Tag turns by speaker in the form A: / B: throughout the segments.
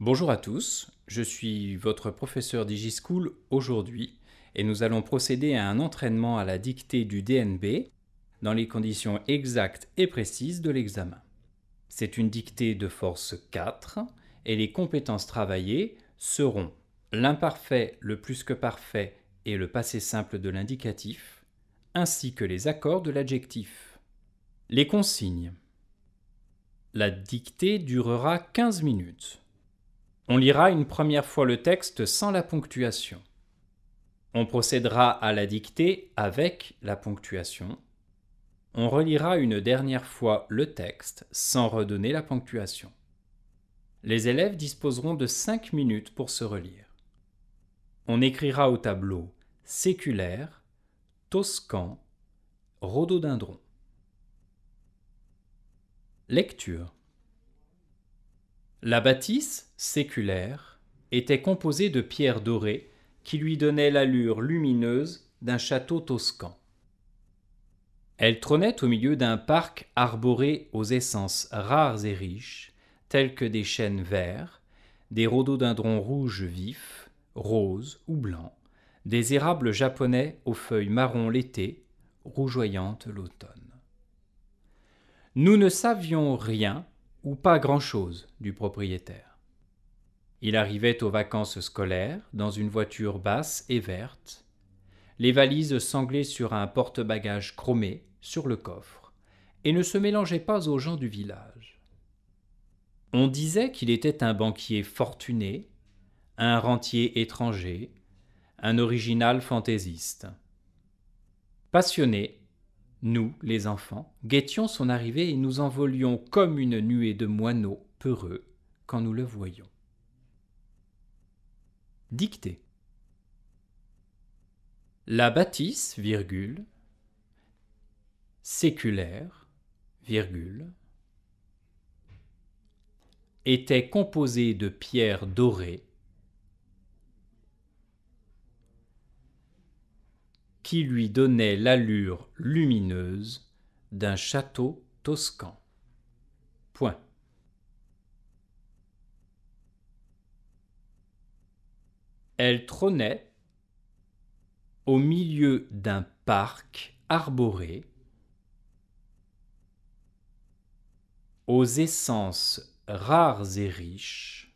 A: Bonjour à tous, je suis votre professeur DigiSchool aujourd'hui et nous allons procéder à un entraînement à la dictée du DNB dans les conditions exactes et précises de l'examen. C'est une dictée de force 4 et les compétences travaillées seront l'imparfait, le plus que parfait et le passé simple de l'indicatif, ainsi que les accords de l'adjectif. Les consignes. La dictée durera 15 minutes. On lira une première fois le texte sans la ponctuation. On procédera à la dictée avec la ponctuation. On relira une dernière fois le texte sans redonner la ponctuation. Les élèves disposeront de 5 minutes pour se relire. On écrira au tableau séculaire, toscan, rhododendron. Lecture. La bâtisse séculaire était composée de pierres dorées qui lui donnaient l'allure lumineuse d'un château toscan. Elle trônait au milieu d'un parc arboré aux essences rares et riches, telles que des chênes verts, des rhododendrons rouges vifs, roses ou blancs, des érables japonais aux feuilles marron l'été, rougeoyantes l'automne. Nous ne savions rien ou pas grand-chose du propriétaire. Il arrivait aux vacances scolaires dans une voiture basse et verte, les valises sanglées sur un porte-bagages chromé sur le coffre, et ne se mélangeait pas aux gens du village. On disait qu'il était un banquier fortuné, un rentier étranger, un original fantaisiste. Passionnés, nous, les enfants, guettions son arrivée et nous envolions comme une nuée de moineaux peureux quand nous le voyions. Dictée. La bâtisse, virgule, séculaire, virgule, était composée de pierres dorées qui lui donnaient l'allure lumineuse d'un château toscan. Point. Elle trônait au milieu d'un parc arboré aux essences rares et riches,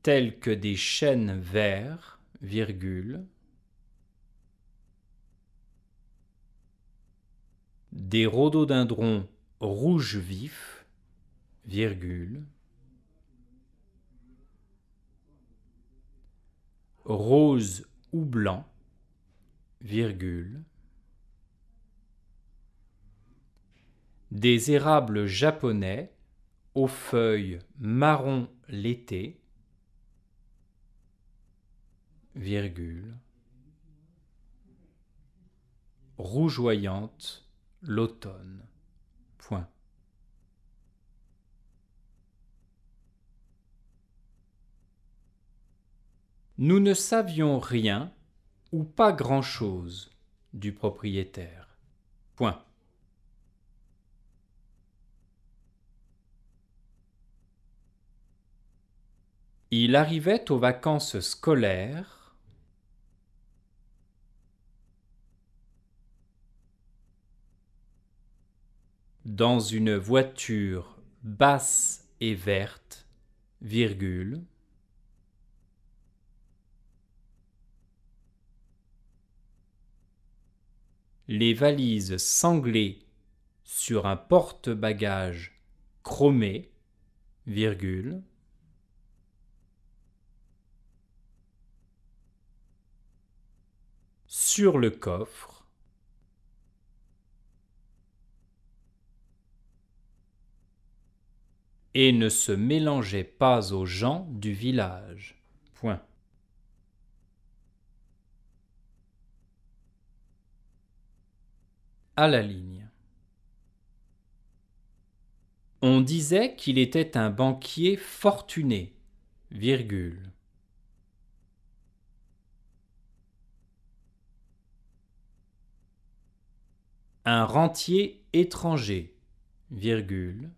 A: tels que des chênes verts, virgule, des rhododendrons rouges vifs, virgule, roses ou blancs, virgule, des érables japonais aux feuilles marron l'été, virgule, rougeoyante l'automne. Point. Nous ne savions rien ou pas grand-chose du propriétaire. Point. Il arrivait aux vacances scolaires dans une voiture basse et verte, virgule, les valises sanglées sur un porte-bagages chromé, virgule, sur le coffre, et ne se mélangeait pas aux gens du village. Point. À la ligne. On disait qu'il était un banquier fortuné, virgule. Un rentier étranger, virgule,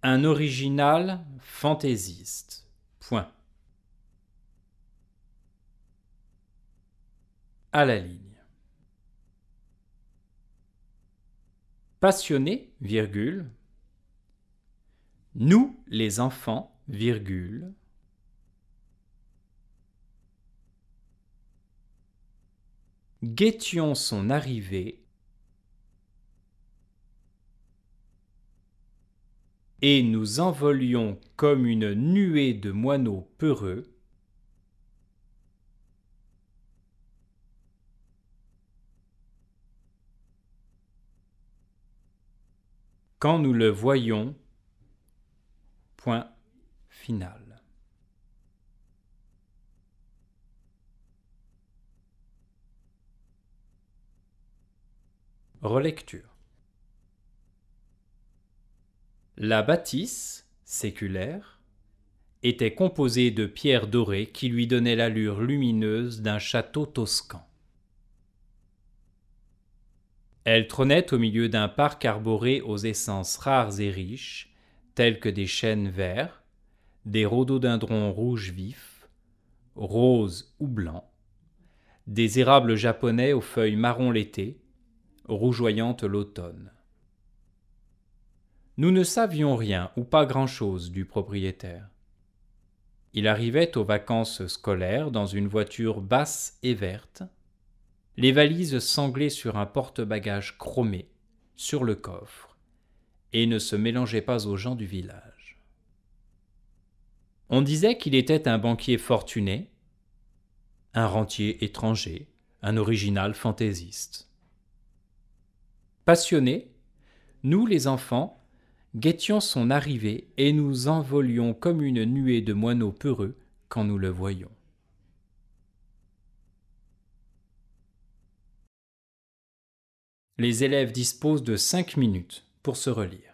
A: un original fantaisiste, point. À la ligne. Passionné, virgule, nous les enfants, virgule, guettions son arrivée et nous envolions comme une nuée de moineaux peureux quand nous le voyions, point final. Relecture. La bâtisse, séculaire, était composée de pierres dorées qui lui donnaient l'allure lumineuse d'un château toscan. Elle trônait au milieu d'un parc arboré aux essences rares et riches, tels que des chênes verts, des rhododendrons rouges vifs, roses ou blancs, des érables japonais aux feuilles marron l'été, rougeoyantes l'automne. Nous ne savions rien ou pas grand-chose du propriétaire. Il arrivait aux vacances scolaires dans une voiture basse et verte, les valises sanglées sur un porte-bagages chromé, sur le coffre, et ne se mélangeait pas aux gens du village. On disait qu'il était un banquier fortuné, un rentier étranger, un original fantaisiste. Passionnés, nous les enfants, guettions son arrivée et nous envolions comme une nuée de moineaux peureux quand nous le voyions. Les élèves disposent de 5 minutes pour se relire.